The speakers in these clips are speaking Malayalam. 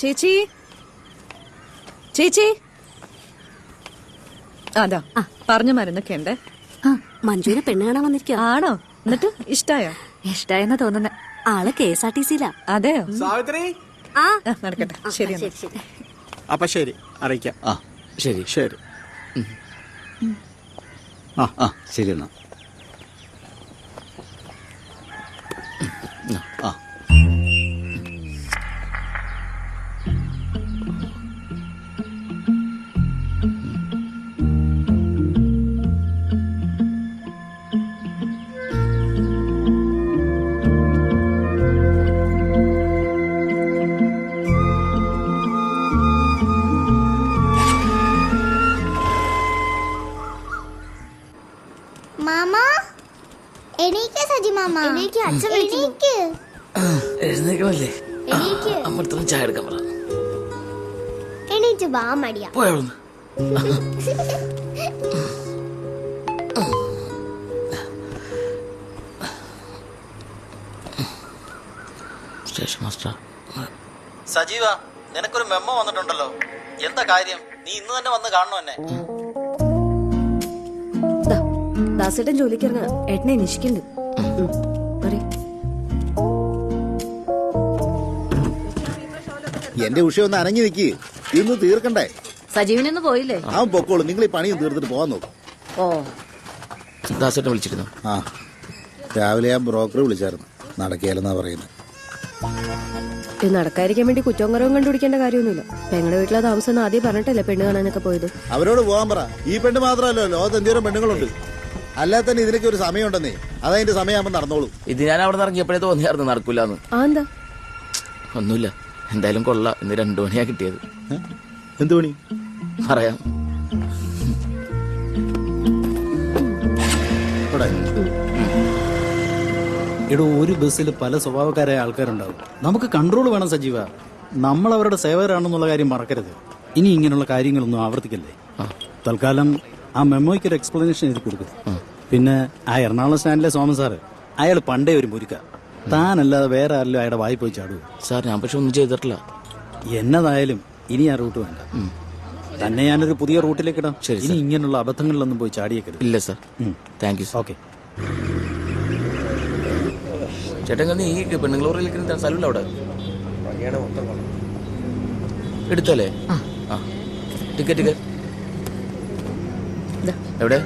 ചേച്ചി ചേച്ചി അതാ പറഞ്ഞ മരുന്നൊക്കെ ഉണ്ട്. മഞ്ജുവിനെ പെണ്ണ് കാണാൻ വന്നിരിക്കുക. ആണോ? എന്നിട്ട് ഇഷ്ടായോ? ഇഷ്ടായെന്ന് തോന്നുന്നു. ആള് KSRTC-ലാ. അതെയോ? സാവിത്രി നടക്കട്ടെ. ശരി അപ്പൊ ശരി, അറിയിക്കാം. ശരി ശരി. ശരി എന്നാ. എഴുന്നേക്കണല്ലേ? അമ്മടുത്തൊന്നും ചായ എടുക്കാൻ പറ. പോയവിടുന്ന്. Station master. സജീവ, നിനക്കൊരു മെമ്മോ വന്നിട്ടുണ്ടല്ലോ. എന്താ കാര്യം? നീ ഇന്ന് തന്നെ വന്ന് കാണണോ എന്നെ? ദാസേട്ടൻ ജോലിക്കിറങ്ങ. ഏട്ടനെ നിഷ്കുന്നുണ്ട്. എന്റെ വിഷയം ഒന്ന് അനങ്ങി നിൽക്കി. ഇന്ന് തീർക്കണ്ടേ? സജീവനൊന്നും പോയില്ലേ? അവൻ പൊക്കോളൂ. നിങ്ങൾ ഈ പണിയും തീർത്തിട്ട് പോകാൻ നോക്കും. ദാസേട്ടൻ വിളിച്ചിരുന്നു. രാവിലെ ഞാൻ ബ്രോക്കറെ വിളിച്ചായിരുന്നു. നടക്കിയാലെന്നാ പറയുന്നത്. ഇത് നടക്കാതിരിക്കാൻ വേണ്ടി കുറ്റവും കുറവും കണ്ടുപിടിക്കേണ്ട കാര്യമൊന്നുമില്ല. പെങ്ങളുടെ വീട്ടിലെ താമസം ആദ്യം പറഞ്ഞിട്ടല്ലേ പെണ്ണ് കാണാനൊക്കെ പോയത്. അവരോട് പോകാൻ പറ. ഈ പെണ്ണ് മാത്രമല്ലോ, ലോകത്ത് എന്തോരം പെണ്ണുങ്ങളുണ്ട്. അല്ലാതെ തന്നെ ഇതിനൊക്കെ ഒരു സമയം ഉണ്ടെന്നേ. അതതിന്റെ സമയമാകുമ്പോൾ നടന്നോളൂ. ഇത് ഞാൻ അവിടെ നിന്ന് ഇറങ്ങിയപ്പോഴേ തോന്നിയായിരുന്നു നടക്കൂലെന്ന്. എന്താ? ഒന്നുമില്ല. എന്തായാലും കൊള്ളാം. ഇന്ന് 2 മണിയാ കിട്ടിയത്. എന്ത് പണി പറയാം. എടോ, ഒരു ബസ്സിൽ പല സ്വഭാവക്കാരായ ആൾക്കാരുണ്ടാവും. നമുക്ക് കൺട്രോൾ വേണം സജീവ. നമ്മൾ അവരുടെ സേവകരാണെന്നുള്ള കാര്യം മറക്കരുത്. ഇനി ഇങ്ങനെയുള്ള കാര്യങ്ങളൊന്നും ആവർത്തിക്കല്ലേ. തൽക്കാലം ആ മെമ്മോയ്ക്ക് ഒരു എക്സ്പ്ലനേഷൻ എഴുതി കൊടുക്കും. പിന്നെ ആ എറണാകുളം സ്റ്റാൻഡിലെ സോമൻ സാറ്, അയാൾ പണ്ടേ ഒരു മുരുക്ക. താനല്ലാതെ വേറെ ആരെങ്കിലും അയാളുടെ വായി പോയി ചാടുക. സാർ, ഞാൻ പക്ഷെ ഒന്നും ചെയ്തിട്ടില്ല. എന്നതായാലും ഇനി ആ റൂട്ട് വേണ്ട. തന്നെ ഞാനൊരു പുതിയ റൂട്ടിലേക്ക് ഇടാം. ഇനി ഇങ്ങനെയുള്ള അബദ്ധങ്ങളിലൊന്നും പോയി ചാടിയേക്കരുത്. ഇല്ല സാർ. Thank you. ഓക്കെ. ചേട്ടൻ ഈ പെണ്ണുങ്ങളൂറിലേക്ക് സ്ഥലമില്ല അവിടെ. എടുത്തല്ലേ? ടിക്കറ്റ് എവിടെ?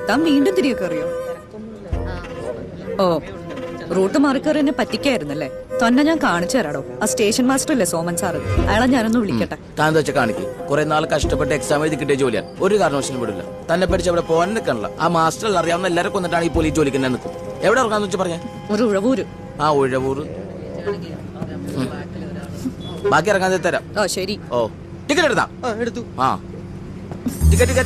താൻ വീണ്ടും തിരികെ അറിയോ? ഓ, റൂട്ട് മാറിക്കയറി എന്നെ പറ്റിക്കായിരുന്നല്ലേ? തന്നെ ഞാൻ കാണിച്ചു തരാടോ. ആ സ്റ്റേഷൻ മാസ്റ്റർ അല്ലേ സോമൻ സാറ്, അയാളെ ഞാനൊന്ന് വിളിക്കട്ടെ. താൻ വെച്ചാൽ കാണിക്കും. കുറെ നാൾ കഷ്ടപ്പെട്ട് എക്സാം എഴുതി കിട്ടിയ ജോലിയാണ്. ഒരു കാരണവശാലും വിടില്ല. തന്നെ പഠിച്ച് അവിടെ പോകാൻ നിൽക്കണല്ലോ. ആ മാസ്റ്റർ അറിയാവുന്ന എല്ലാവരും കൊന്നിട്ടാണ് ഈ പോലീസ് ജോലിക്ക് തന്നെ നിൽക്കും. എവിടെ ഇറങ്ങാന്ന് വെച്ചാൽ പറഞ്ഞ? ഒരു ഉഴവൂര്. ആ ഉഴവൂര്. ബാക്കി ഇറങ്ങാൻ തരാം. ഓ ശരി. ഓ, ടിക്കറ്റ് എടുത്താ? എടുത്തു. ആ, ടിക്കറ്റ്.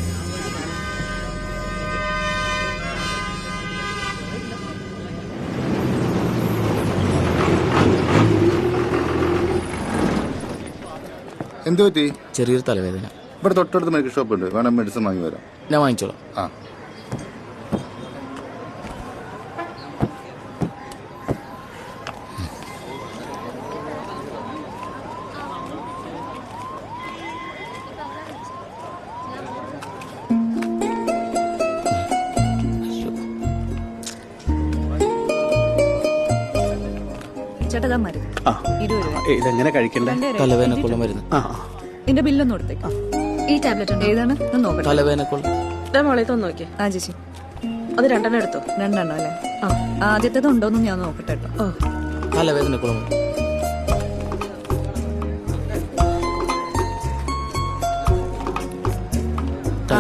എന്ത് പറ്റി? ചെറിയൊരു തലവേദന. ഇവിടെ തൊട്ടടുത്ത് മെഡിക്കൽ ഷോപ്പ് ഉണ്ട്. വേണം മെഡിസിൻ വാങ്ങി വരാം. ഞാൻ വാങ്ങിച്ചോളാം. ചേട്ടാ മരുന്ന് 20 രൂപ. ഇതെങ്ങനെ കഴിക്കണ്ടേ? തലവേനക്കുള്ള മരുന്ന്. എന്റെ ബില്ലൊന്നും കൊടുത്തേക്ക്. ഈ ടാബ്ലറ്റ് ഏതാണ്? നോക്കട്ടെ. തലവേനക്കുള്ള നോക്കിയേ. ആ ചേച്ചി, അത് 2 എടുത്തോ. 2 അല്ലേ? ആദ്യത്തേത് ഉണ്ടോന്നും ഞാൻ നോക്കട്ടെ കേട്ടോ. തലവേദനക്കുള്ള മരുന്ന്.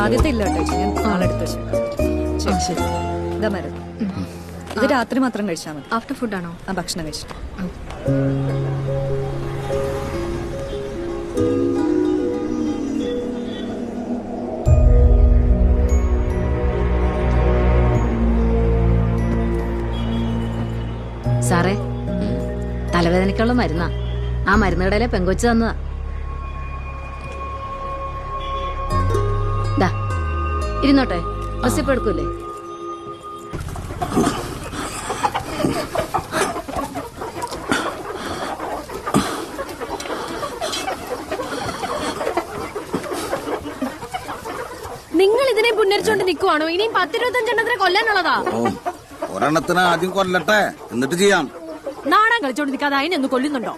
ആദ്യത്തെ ഇല്ല കേട്ടോ ചേച്ചി, ഞാൻ നാളെ എടുത്ത് വെച്ചേക്കാം. ശരി. ഇതാ മരുന്ന്. ഇത് രാത്രി മാത്രം കഴിച്ചാൽ മതി. ആഫ്റ്റർ ഫുഡ് ആണോ? ആ, ഭക്ഷണം കഴിച്ചിട്ട്. സാറേ, തലവേദനയ്ക്കുള്ള മരുന്നാ. ആ മരുന്ന് കടയിലെ പെങ്കൊച്ച് തന്നതാ. ഇരുന്നോട്ടെ, ബസ് ഇപ്പൊ എടുക്കൂലേ? കളിച്ചോണ്ട് നിക്കുവാണോ? ഇനിയും 10-25 കൊല്ലാനുള്ളതാ. ഒരെണ്ണത്തിന് ആദ്യം കൊല്ലട്ടെ, എന്നിട്ട് ചെയ്യാം. നാടൻ കളിച്ചോണ്ട് നിൽക്കാതെ അതിനൊന്ന് കൊല്ലുന്നുണ്ടോ?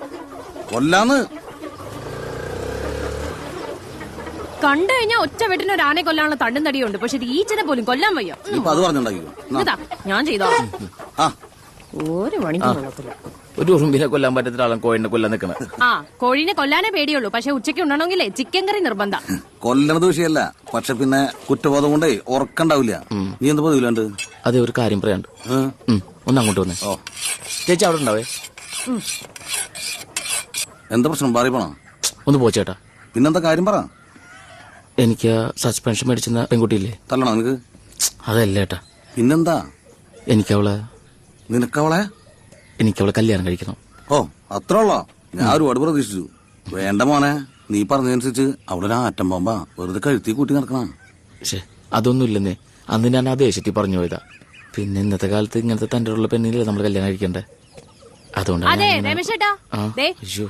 കൊല്ലാന്ന് കണ്ടു കഴിഞ്ഞാൽ ഒറ്റ വെട്ടിന് ഒരു ആനെ കൊല്ലാനുള്ള തണ്ടും തടിയുണ്ട്. പക്ഷെ ഈച്ചനെ പോലും കൊല്ലാൻ വയ്യ. ഇപ്പൊ അത് പറഞ്ഞുണ്ടാക്കിക്കോ. ഇതാ ഞാൻ ചെയ്തോളാം. ആ ഒരു മണിക്കൂർ നോക്കില്ല. ഒരു ഉറുമ്പിനെ കൊല്ലാൻ പറ്റത്തില്ല ആളും കോഴിനെ കൊല്ലാൻ നിൽക്കണ. ആ കോഴീനെ കൊല്ലാനേ പേടിയുള്ളൂ. പക്ഷെ ഉച്ചയ്ക്ക് ഉണ്ടണമെങ്കിലേ ചിക്കൻ കറി നിർബന്ധം. കൊല്ലണത് വിഷയമല്ല, പക്ഷെ പിന്നെ കുറ്റബോധം കൊണ്ടേ ഉറക്കണ്ടാവില്ല. നീ എന്ത് പതിവില്ലാണ്ട്? അതെ, ഒരു കാര്യം പറയാണ്ട്. ഒന്ന് അങ്ങോട്ട് വന്നേ. ഓ ചേച്ചി അവിടെ ഉണ്ടാവേ. എന്താ പ്രശ്നം? പറയണോ? ഒന്ന് പോ ചേട്ടാ. പിന്നെന്താ കാര്യം പറ. എനിക്ക് സസ്പെൻഷൻ മേടിച്ചെന്ന പെൺകുട്ടിയില്ലേ, തല്ലണോ നിനക്ക്? അതല്ല ഏട്ടാ. പിന്നെന്താ? എനിക്കവളെ കല്യാണം കഴിക്കണം. ഓ അത്ര ഉള്ളോ? ഞാൻ ഒരുപാട് പ്രതീക്ഷിച്ചു. വേണ്ട മോനെ, നീ പറഞ്ഞതനുസരിച്ച് അവിടെ ഒരു ആറ്റം ബോംബാ വെറുതെ കഴുത്തി കൂട്ടി നടക്കണം. പക്ഷേ അതൊന്നും ഇല്ലെന്നേ. അന്ന് ഞാൻ ആ ദേശത്തിൽ പറഞ്ഞു പോയതാ. പിന്നെ ഇന്നത്തെ കാലത്ത് ഇങ്ങനത്തെ തന്റെ ഉള്ള പെണ്ണില്ലേ നമ്മൾ കല്യാണം കഴിക്കണ്ടേ. അതുകൊണ്ടാണ്. അതെ രമേശേട്ടാ,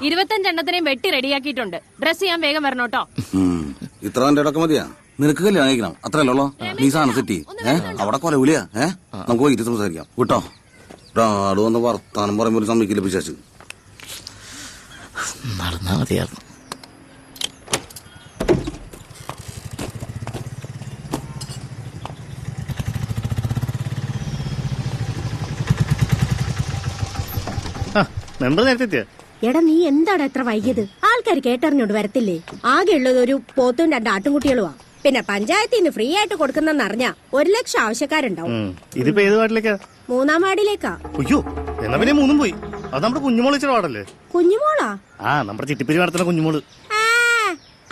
25 വെട്ടി റെഡിയാക്കിയിട്ടുണ്ട്. ഡ്രസ് ചെയ്യാൻ വേഗം വരണോട്ടോ. ഇത്ര എന്റെ ഇടക്ക് മതിയാ? നിനക്ക് കല്യാണം കഴിക്കണം അത്രയല്ലോ. നീ സാധനം സെറ്റി അവിടെ കൊലവിളിയാ. നമുക്ക് വൈകിട്ട് സംസാരിക്കാം വിട്ടോ. ആട് വന്ന് വർത്താനം പറയുമ്പോൾ സമ്മതിക്കില്ല പിശാച്ച്. നടന്നാ മതിയായിരുന്നു. മെമ്പർ നേരത്തെ എടാ നീ എന്താണ് എത്ര വൈകിയത്? ആൾക്കാർ കേട്ടറിഞ്ഞോണ്ട് വരത്തില്ലേ? ആകെ ഉള്ളത് ഒരു പോത്തും 2 ആട്ടുംകുട്ടികളുമാ. പിന്നെ പഞ്ചായത്തിൽ നിന്ന് ഫ്രീ ആയിട്ട് കൊടുക്കുന്നറിഞ്ഞ 1 ലക്ഷം ആവശ്യക്കാരുണ്ടാവും. ഇതിപ്പോ ഏത് വാർഡിലേക്കാ? 3-ാം വാർഡിലേക്കാ. അയ്യോ, എന്നാ പിന്നെ 3 പോയി. അത് നമ്മുടെ കുഞ്ഞുമോള് വെച്ച വാർഡല്ലേ? കുഞ്ഞുമോളാ? ആ, നമ്മുടെ ചിട്ടിപ്പിരി നടത്തുന്ന കുഞ്ഞുമോള്.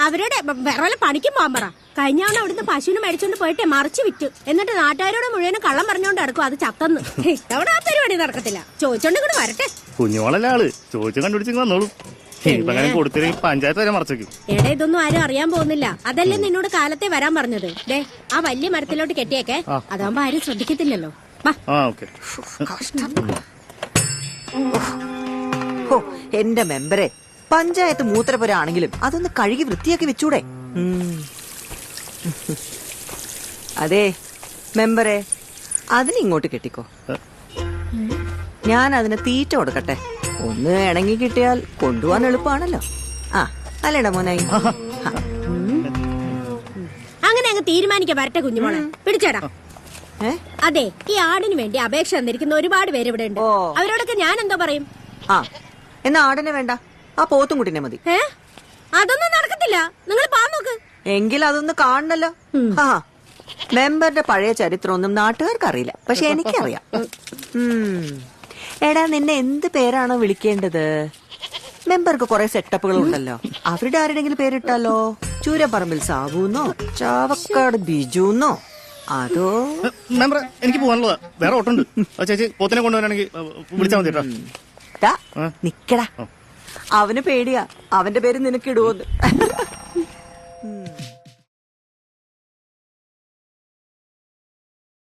അവരുടെ വേറെ പണിക്കും പോകാൻ പറ. കഴിഞ്ഞ തവണ അവിടുന്ന് പശുവിനെ മേടിച്ചോണ്ട് പോയിട്ടെ മറിച്ച് വിറ്റു. എന്നിട്ട് നാട്ടുകാരോട് മുഴുവനും കള്ളം പറഞ്ഞോണ്ട് നടക്കും അത് ചത്തന്ന്. ഇത്തവണ ആ പരിപാടി നടക്കത്തില്ല. ചോദിച്ചോണ്ട് കൂടെ വരട്ടെ. കുഞ്ഞുമോളല്ലേ ആള്? ചോദിച്ചു കണ്ടുപിടിച്ച് വന്നോളൂ. കൊടുത്തില്ലെങ്കിൽ പഞ്ചായത്ത് വരെ മറച്ചേക്കും. എടാ ഇതൊന്നും ആരും അറിയാൻ പോകുന്നില്ല. അതല്ലേ നിന്നോട് കാലത്തെ വരാൻ പറഞ്ഞത്. ദേ ആ വലിയ മരത്തിലോട്ട് കെട്ടിയേക്കെ. അതാകുമ്പോ ആരും ശ്രദ്ധിക്കത്തില്ലല്ലോ. എന്റെ മെമ്പറെ, പഞ്ചായത്ത് മൂത്രപുരാണെങ്കിലും അതൊന്ന് കഴുകി വൃത്തിയാക്കി വെച്ചൂടെ? അതെ മെമ്പറെ, അതിനിങ്ങോട്ട് കെട്ടിക്കോ. ഞാൻ അതിന് തീറ്റ കൊടുക്കട്ടെ. ഒന്ന് ഇണങ്ങി കിട്ടിയാൽ കൊണ്ടുപോകാൻ എളുപ്പമാണല്ലോ. ആ അല്ലേടാ മോനായി? അങ്ങനെ അങ്ങ് തീരുമാനിക്കാൻ വരട്ടെ കുഞ്ഞുമോളെ. പിടിച്ചേടാ. അതെ, ഈ ആടിന് വേണ്ടി അപേക്ഷ തന്നിരിക്കുന്ന ഒരുപാട് പേര് ഇവിടെ ഉണ്ട്. അവരോടൊക്കെ ഞാൻ എന്തോ പറയും? ആ എന്നാ ആടിനെ വേണ്ട, ആ പോത്തും കുട്ടിനെ മതി. അതൊന്നും നടക്കത്തില്ല. നിങ്ങൾ പാ നോക്ക്. എങ്കിൽ അതൊന്ന് കാണണല്ലോ. ആ മെമ്പറുടെ പഴയ ചരിത്രമൊന്നും നാട്ടുകാർക്ക് അറിയില്ല, പക്ഷെ എനിക്കറിയാം. എടാ നിന്നെ എന്ത് പേരാണോ വിളിക്കേണ്ടത്? മെമ്പർക്ക് കുറെ സെറ്റപ്പുകൾ ഉണ്ടല്ലോ. അവരുടെ ആരുടെങ്കിലും പേരിട്ടാലോ? ചൂരപ്പറമ്പിൽ സാബുന്നോ, ചാവക്കാട് ബിജുന്നോ? അതോ മെമ്പർ, എനിക്ക് പോകാനുള്ളതാ. വേറെ ഓട്ടുണ്ട്. ചേച്ചി പോത്തിനെ കൊണ്ടുവരാണെങ്കിൽ വിളിച്ചാൽ മതി കേട്ടോ. നിക്കടാ, അവന് പേടിയാ അവന്റെ പേര് നിനക്ക് ഇടുവോന്ന്.